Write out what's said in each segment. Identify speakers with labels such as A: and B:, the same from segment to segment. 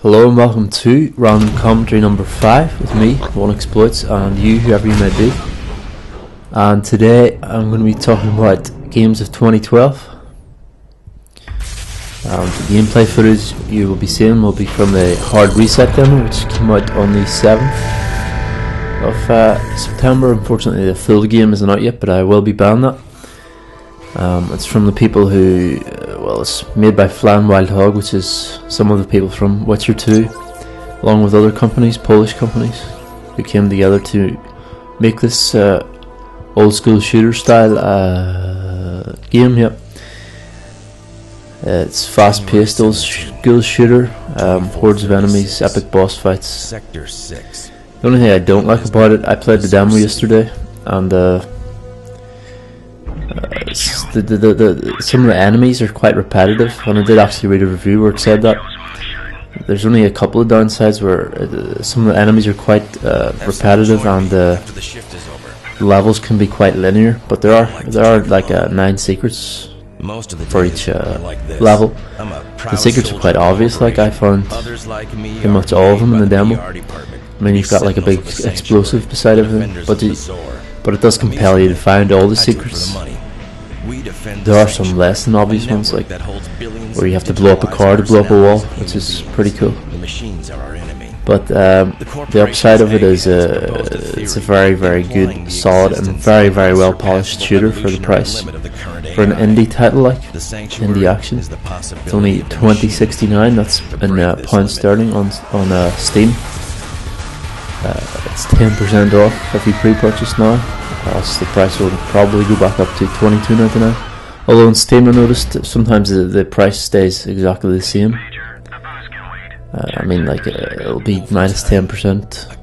A: Hello and welcome to Random Commentary number 5 with me, One Exploits, and you, whoever you may be. And today I'm going to be talking about games of 2012. The gameplay footage you will be seeing will be from the Hard Reset demo, which came out on the 7th of September. Unfortunately the full game isn't out yet, but I will be buying that. It's from the people who, it's made by Flying Wild Hog, which is some of the people from Witcher 2, along with other companies, Polish companies, who came together to make this old school shooter style game. Yep. It's fast paced old school shooter, hordes of enemies, epic boss fights.
B: Sector 6.
A: The only thing I don't like about it, I played the demo yesterday, and some of the enemies are quite repetitive, and I did actually read a review where it said that there's only a couple of downsides where some of the enemies are quite repetitive, and the levels can be quite linear, but there are like 9 secrets for each level. The secrets are quite obvious, like I found pretty much all of them in the demo. I mean, you've got like a big explosive beside everything, but it does compel you to find all the secrets. There are some less than obvious ones, like where you have to blow up a car to blow up a wall, which is pretty cool. But the upside of it is it's a very, very good, solid, and very, very well polished shooter for the price. For an indie title like indie action, it's only $20.69. That's in pounds sterling on Steam. It's 10% off if you pre-purchase now. Else the price will probably go back up to $22.99. Although on Steam I noticed sometimes the price stays exactly the same. I mean, like it'll be minus 10%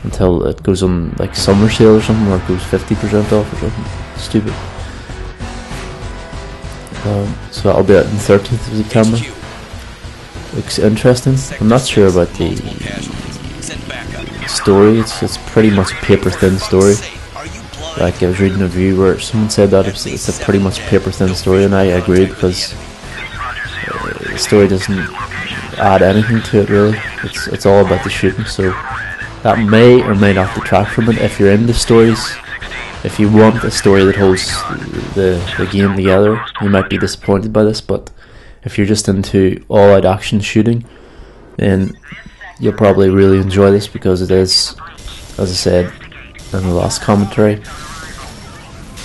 A: until it goes on like summer sale or something, or it goes 50% off or something stupid. So that'll be out on the 13th of September. Looks interesting. I'm not sure about the story. It's pretty much a paper thin story. Like I was reading a review where someone said that it's a pretty much paper thin story, and I agree, because the story doesn't add anything to it really. It's all about the shooting, so that may or may not detract from it. If you're into stories, if you want a story that holds the game together, you might be disappointed by this. But if you're just into all out action shooting, then you'll probably really enjoy this, because it is, as I said in the last commentary,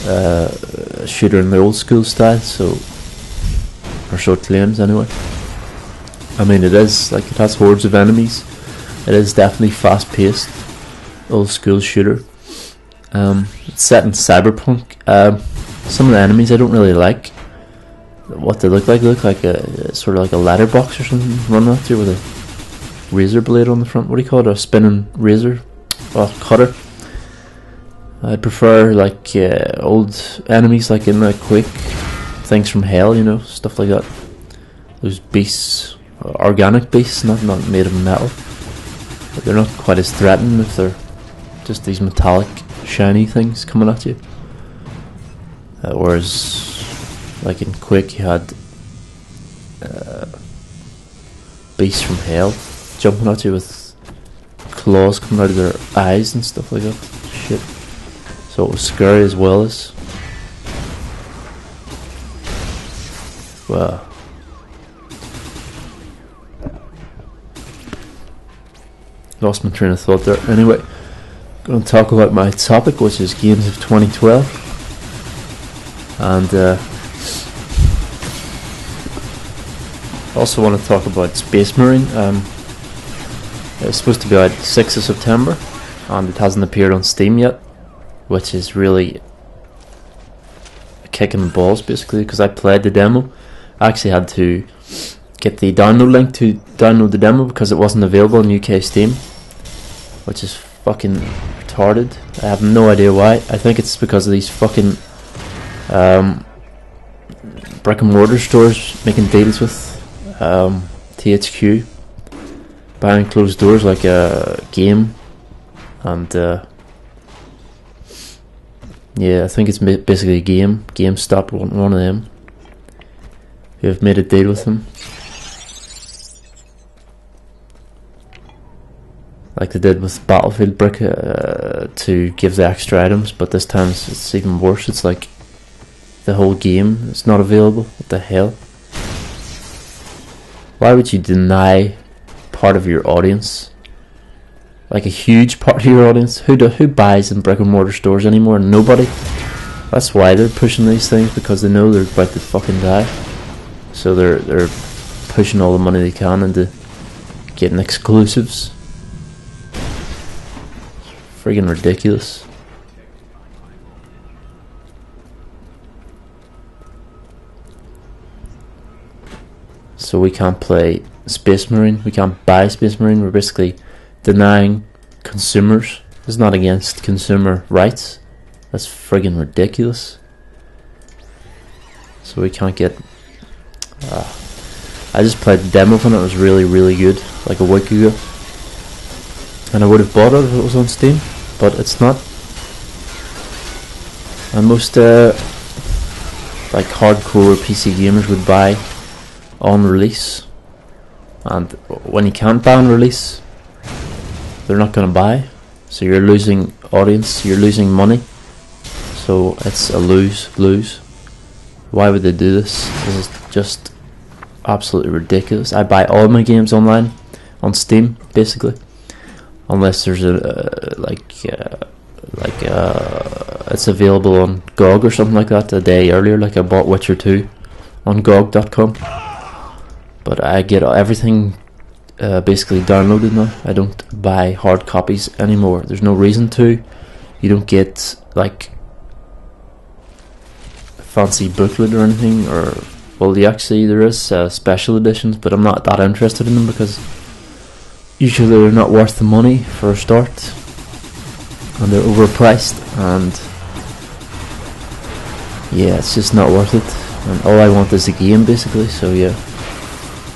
A: a shooter in the old school style, or so it claims anyway. I mean, it is, like, it has hordes of enemies. It is definitely fast paced, old school shooter. It's set in Cyberpunk. Some of the enemies I don't really like what they look like. They look like a sort of like a letterbox or something running at you with a razor blade on the front. What do you call it? A spinning razor? Cutter. I prefer like old enemies, like in like Quake, things from hell, you know, stuff like that. Those beasts, organic beasts, not made of metal. But they're not quite as threatening if they're just these metallic, shiny things coming at you. Whereas, like in Quake, you had beasts from hell jumping at you with claws coming out of their eyes and stuff like that. Shit. So it was scary as well as. Well. Lost my train of thought there. Anyway, going to talk about my topic, which is games of 2012. And also want to talk about Space Marine. It's supposed to be out 6th of September, and it hasn't appeared on Steam yet, which is really a kick in the balls, basically, because I played the demo. I actually had to get the download link to download the demo because it wasn't available on UK Steam, which is fucking retarded. I have no idea why. I think it's because of these fucking brick and mortar stores making deals with THQ, behind closed doors, like a game, and yeah, I think it's basically a GameStop, one of them, who have made a deal with them. like they did with Battlefield Brick, to give the extra items, but this time it's even worse. It's like the whole game is not available. What the hell? Why would you deny part of your audience, like a huge part of your audience? Who buys in brick and mortar stores anymore? Nobody. That's why they're pushing these things, because they know they're about to fucking die. So they're pushing all the money they can into getting exclusives. Friggin' ridiculous. So we can't play Space Marine, we can't buy Space Marine. We're basically denying consumers. It's not against consumer rights. That's friggin' ridiculous. So we can't get... I just played the demo for it. It was really good, like a week ago. And I would have bought it if it was on Steam, but it's not. And most like hardcore PC gamers would buy on release, and when you can't buy on release, they're not going to buy. So you're losing audience, you're losing money. So it's a lose-lose. Why would they do this? This is just absolutely ridiculous. I buy all my games online on Steam, basically, unless there's it's available on GOG or something like that a day earlier. Like I bought Witcher 2 on GOG.com, but I get everything basically downloaded now. I don't buy hard copies anymore. There's no reason to. You don't get like a fancy booklet or anything, or well, there is special editions, but I'm not that interested in them because usually they're not worth the money for a start, and they're overpriced, and yeah, it's just not worth it. And all I want is a game, basically. So yeah,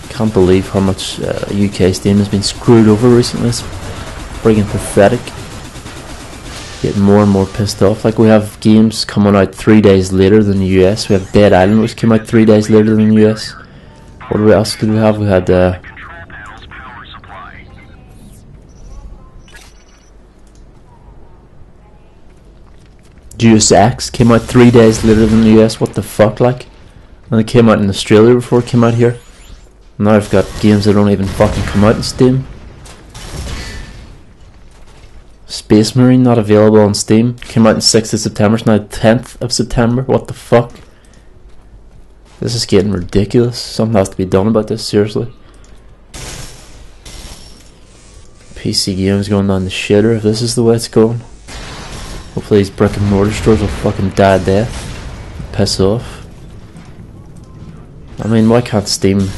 A: can't believe how much UK Steam has been screwed over recently. It's friggin' pathetic. Getting more and more pissed off. Like we have games coming out 3 days later than the US. We have Dead Island, which came out 3 days later than the US. What else did we have? We had Deus Ex came out 3 days later than the US. What the fuck, like? And it came out in Australia before it came out here. Now I've got games that don't even fucking come out in Steam. Space Marine not available on Steam. Came out on 6th of September. It's now 10th of September. What the fuck? This is getting ridiculous. Something has to be done about this, seriously. PC games going down the shitter if this is the way it's going. Hopefully these brick and mortar stores will fucking die a death. Piss off. I mean, why can't Steam...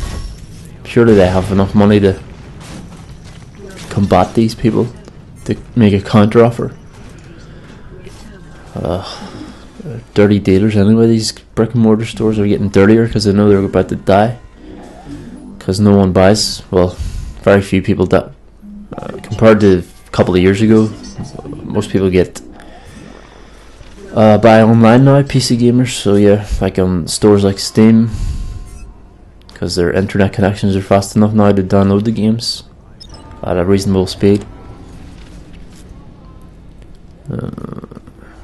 A: Surely they have enough money to combat these people, to make a counter offer. Dirty dealers anyway. These brick and mortar stores are getting dirtier because they know they're about to die, because no one buys. Well, very few people that compared to a couple of years ago. Most people get buy online now, PC gamers. So yeah, like on stores like Steam, because their internet connections are fast enough now to download the games at a reasonable speed.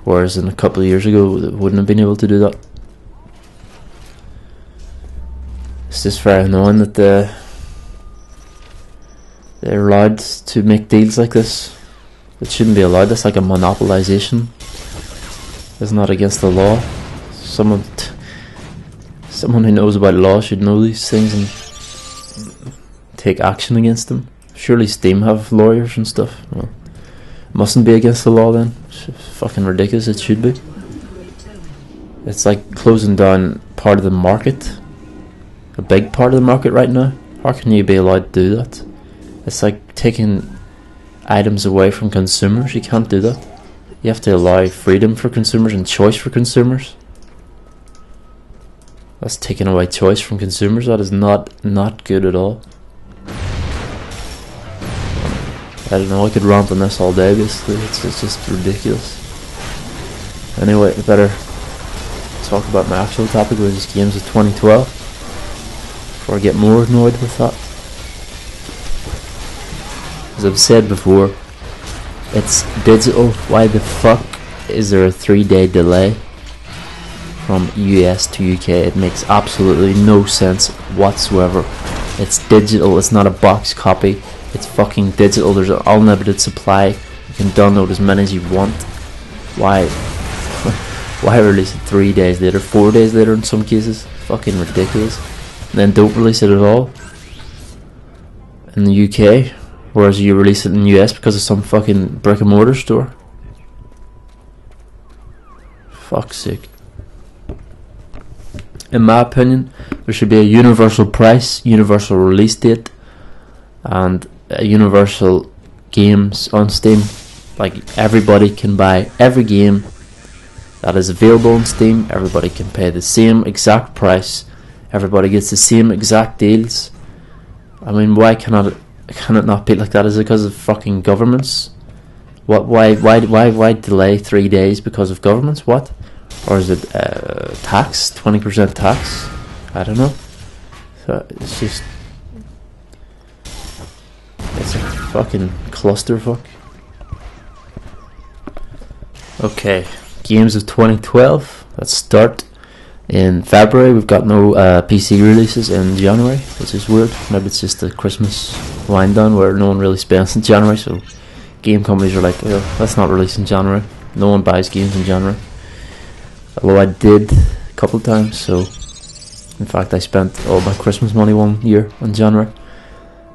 A: Whereas in a couple of years ago they wouldn't have been able to do that. It's just very annoying that they're allowed to make deals like this. It shouldn't be allowed. That's like a monopolization. It's not against the law. Someone who knows about law should know these things and take action against them. Surely Steam have lawyers and stuff. Well, mustn't be against the law then. It's fucking ridiculous. It should be. It's like closing down part of the market, a big part of the market right now. How can you be allowed to do that? It's like taking items away from consumers. You can't do that. You have to allow freedom for consumers and choice for consumers. That's taking away choice from consumers. That is not good at all. I don't know, I could rant on this all day basically. It's just ridiculous. Anyway, I better talk about my actual topic, which is games of 2012, before I get more annoyed with that. As I've said before, it's digital. Why the fuck is there a 3-day delay from US to UK? It makes absolutely no sense whatsoever. It's digital, it's not a box copy. It's fucking digital. There's an unlimited supply. You can download as many as you want. Why? Why release it 3 days later, 4 days later in some cases? Fucking ridiculous. And then don't release it at all in the UK, whereas you release it in the US because of some fucking brick and mortar store. Fuck's sake. In my opinion, there should be a universal price, universal release date, and universal games on Steam. Like, everybody can buy every game that is available on Steam. Everybody can pay the same exact price. Everybody gets the same exact deals. I mean, why can it not be like that? Is it because of fucking governments? What? Why delay 3 days because of governments? What? Or is it tax? 20% tax? I don't know. So it's just, it's a fucking clusterfuck. Okay, games of 2012. Let's start in February. We've got no PC releases in January, which is weird. Maybe it's just the Christmas wind down where no one really spends in January, so game companies are like, oh, let's not release in January. No one buys games in January. Although I did a couple of times, so in fact I spent all my Christmas money one year in January.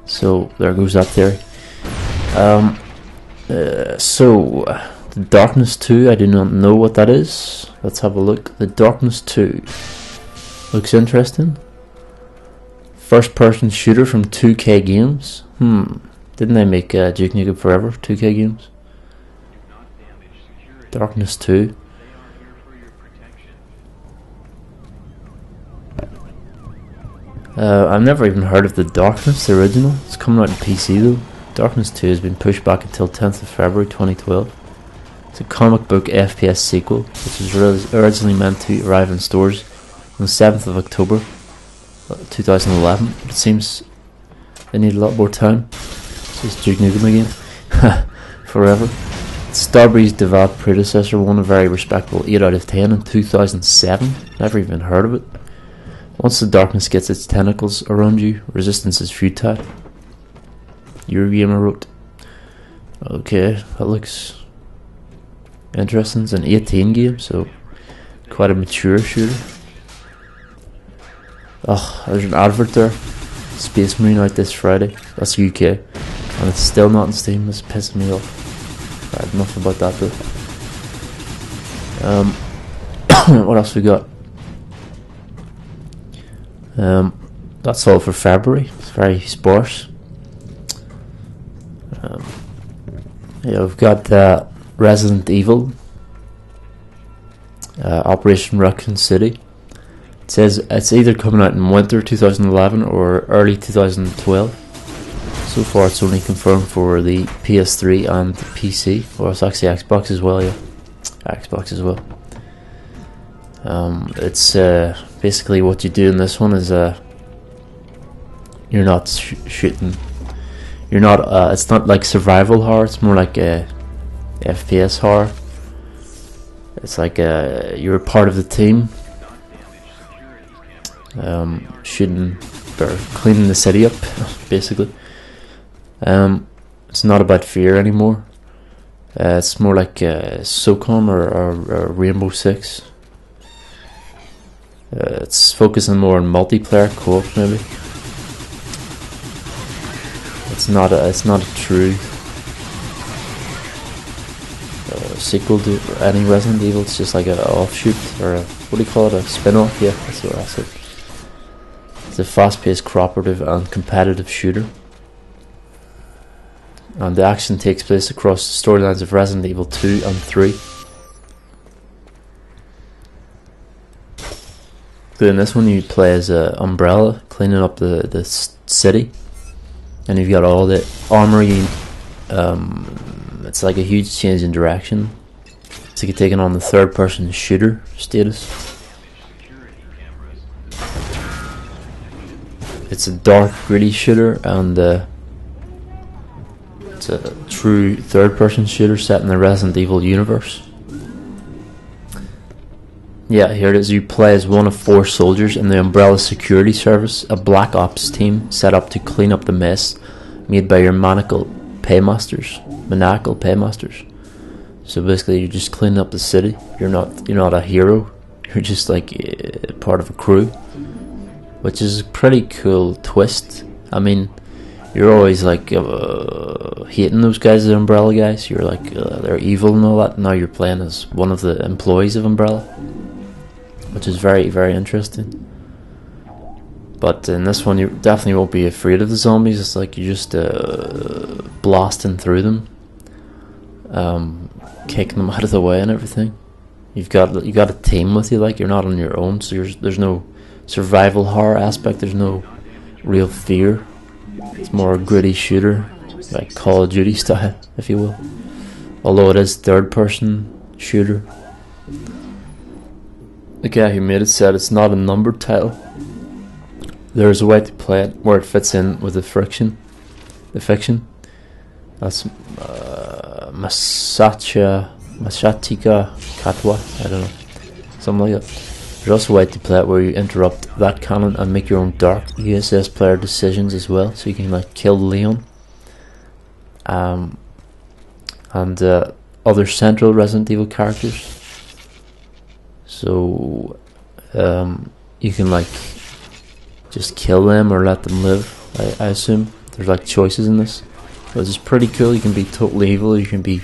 A: So there goes that theory. So The Darkness 2, I do not know what that is. Let's have a look. The Darkness 2 looks interesting. First person shooter from 2K Games. Didn't they make Duke Nukem Forever 2K Games? Darkness 2. I've never even heard of The Darkness, the original. It's coming out on PC though. Darkness 2 has been pushed back until 10th of February 2012. It's a comic book FPS sequel, which was originally meant to arrive in stores on the 7th of October 2011. It seems they need a lot more time. It's just Duke Nukem again. Forever. Starbreeze developed predecessor won a very respectable 8 out of 10 in 2007. Never even heard of it. Once the darkness gets its tentacles around you, resistance is futile. Eurogamer wrote. Okay, that looks interesting. It's an 18 game, so quite a mature shooter. Oh, there's an advert there. Space Marine out this Friday. That's UK. And it's still not on Steam. It's pissing me off. Right, enough about that though. What else we got? That's all for February. It's very sparse. Yeah, we've got Resident Evil, Operation Raccoon City. It says it's either coming out in winter 2011 or early 2012. So far it's only confirmed for the PS3 and the PC, or it's actually Xbox as well, yeah. Xbox as well. It's basically what you do in this one is you're not shooting. You're not. It's not like survival horror. It's more like FPS horror. It's like you're a part of the team, shooting or cleaning the city up, basically. It's not about fear anymore. It's more like SOCOM or Rainbow Six. It's focusing more on multiplayer co-op, maybe. It's not a true sequel to any Resident Evil. It's just like an offshoot, or what do you call it? A spin-off? Yeah, that's what I said. It's a fast-paced, cooperative, and competitive shooter. And the action takes place across the storylines of Resident Evil 2 and 3. So in this one you play as Umbrella, cleaning up the city. And you've got all the armory. It's like a huge change in direction. It's like you're taking on the third person shooter status. It's a dark, gritty shooter, and it's a true third-person shooter set in the Resident Evil universe. Yeah, here it is. You play as one of 4 soldiers in the Umbrella Security Service, a black ops team set up to clean up the mess made by your maniacal paymasters. So basically, you're just cleaning up the city. You're not a hero. You're just like part of a crew, which is a pretty cool twist. I mean, you're always like hating those guys, the Umbrella guys. You're like they're evil and all that. Now you're playing as one of the employees of Umbrella, which is very, very interesting. But in this one, you definitely won't be afraid of the zombies. It's like you're just blasting through them, kicking them out of the way and everything. You got a team with you. Like, you're not on your own, so there's no survival horror aspect. There's no real fear. It's more a gritty shooter, like Call of Duty style, if you will. Although it is third-person shooter. The guy who made it said it's not a numbered title. There's a way to play it where it fits in with the fiction. That's Masatika Katwa, I don't know, something like that. There's also a way to play it where you interrupt that canon and make your own dark USS player decisions as well, so you can like kill Leon and other central Resident Evil characters. So you can like just kill them or let them live. I assume there's like choices in this, which is pretty cool. You can be totally evil, you can be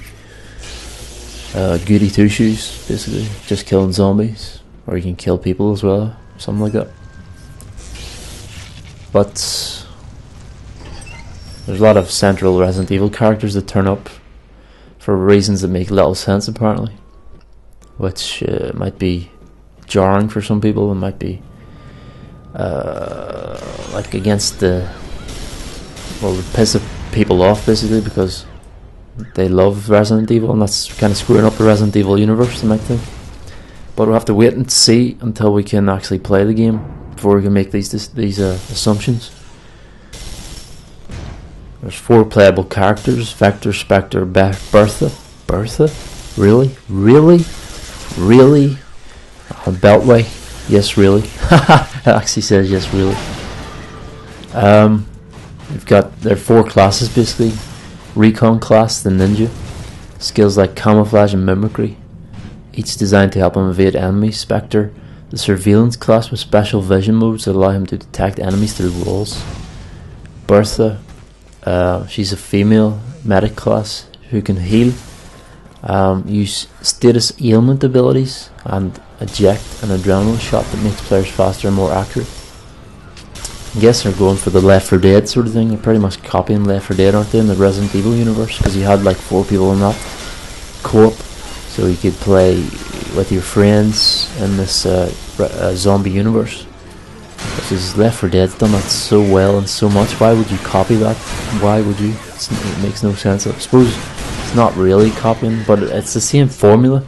A: goody two shoes, basically just killing zombies, or you can kill people as well, something like that. But there's a lot of central Resident Evil characters that turn up for reasons that make little sense apparently, which might be jarring for some people. It might be like against the, well, it pisses people off basically because they love Resident Evil, and that's kind of screwing up the Resident Evil universe, they might think. But we'll have to wait and see until we can actually play the game before we can make these assumptions. There's 4 playable characters: Vector, Spectre, Bertha. Really? Beltway? Yes, really. It actually says yes, really. We've got there are 4 classes basically. Recon class, the ninja. Skills like camouflage and mimicry, each designed to help him evade enemies. Spectre, the surveillance class with special vision modes that allow him to detect enemies through walls. Bertha, she's a female medic class who can heal, use status ailment abilities, and eject an adrenaline shot that makes players faster and more accurate. I guess they're going for the Left 4 Dead sort of thing. They're pretty much copying Left 4 Dead, aren't they, in the Resident Evil universe? Because you had like 4 people in that co-op, so you could play with your friends in this zombie universe. Which is Left 4 Dead's done that so well and so much. Why would you copy that? Why would you? It makes no sense. I suppose it's not really copying, but it's the same formula.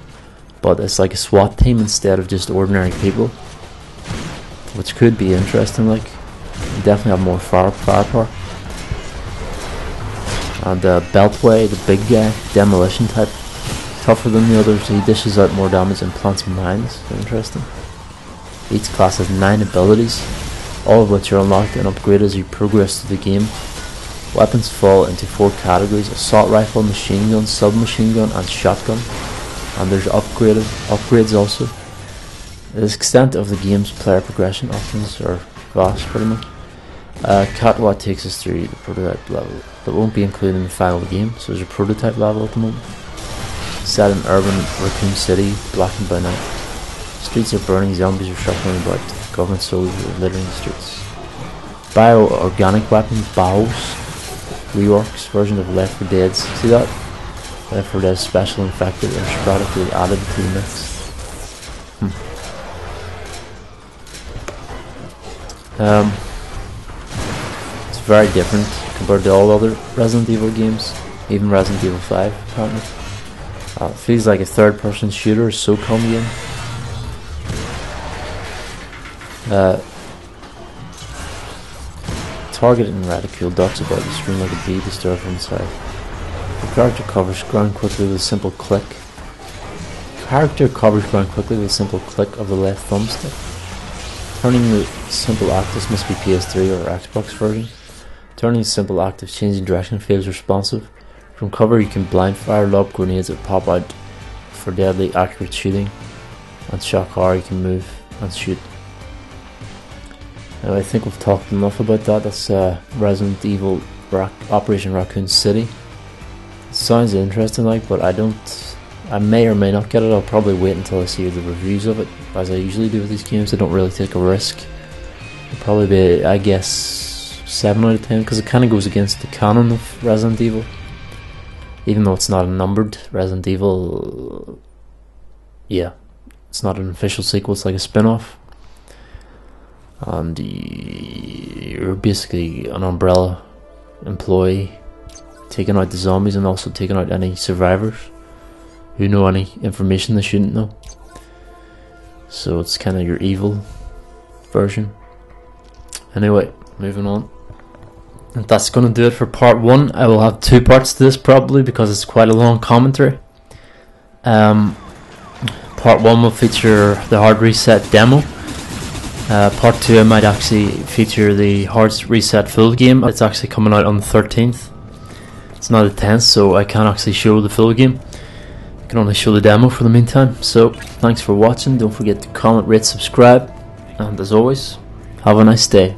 A: But it's like a SWAT team instead of just ordinary people, which could be interesting. Like, you definitely have more firepower. And Beltway, the big guy, demolition type, tougher than the others. He dishes out more damage and plants mines. Interesting. Each class has 9 abilities, all of which are unlocked and upgraded as you progress through the game. Weapons fall into 4 categories: assault rifle, machine gun, submachine gun, and shotgun. And there's upgrades also. The extent of the game's player progression options are vast, pretty much. Katwa takes us through the prototype level that won't be included in the final game, so there's a prototype level at the moment. Set in urban Raccoon City, blackened by night. Streets are burning, zombies are shuffling about, government soldiers are littering the streets. Bio-organic weapons, BOWs, reworks, version of Left 4 Dead's. See that? Left 4 Dead's special infected or sporadically added to the mix. It's very different compared to all other Resident Evil games, even Resident Evil 5 apparently. It feels like a third-person shooter, so come game. Targeting Racoon ducks about the screen like a bee disturbed inside. character covers ground quickly with a simple click. Character covers ground quickly with a simple click of the left thumbstick. Turning the simple act, this must be PS3 or Xbox version. Turning the simple act of changing direction feels responsive. From cover you can blind fire lob grenades that pop out for deadly accurate shooting. And shock R you can move and shoot. Now I think we've talked enough about that. That's Resident Evil Operation Raccoon City. It sounds interesting like, but I may or may not get it. I'll probably wait until I see the reviews of it, as I usually do with these games. I don't really take a risk. It'll probably be, I guess, 7 out of 10, because it kind of goes against the canon of Resident Evil. Even though it's not a numbered Resident Evil, yeah, it's not an official sequel, it's like a spin-off. And you're basically an Umbrella employee, taking out the zombies and also taking out any survivors who know any information they shouldn't know. So it's kind of your evil version. Anyway, moving on. And that's going to do it for part 1. I will have 2 parts to this probably, because it's quite a long commentary. Part 1 will feature the hard reset demo. Part 2 I might actually feature the hard reset full game. It's actually coming out on the 13th. It's not the 10th, so I can't actually show the full game. I can only show the demo for the meantime. So thanks for watching. Don't forget to comment, rate, subscribe, and as always, have a nice day.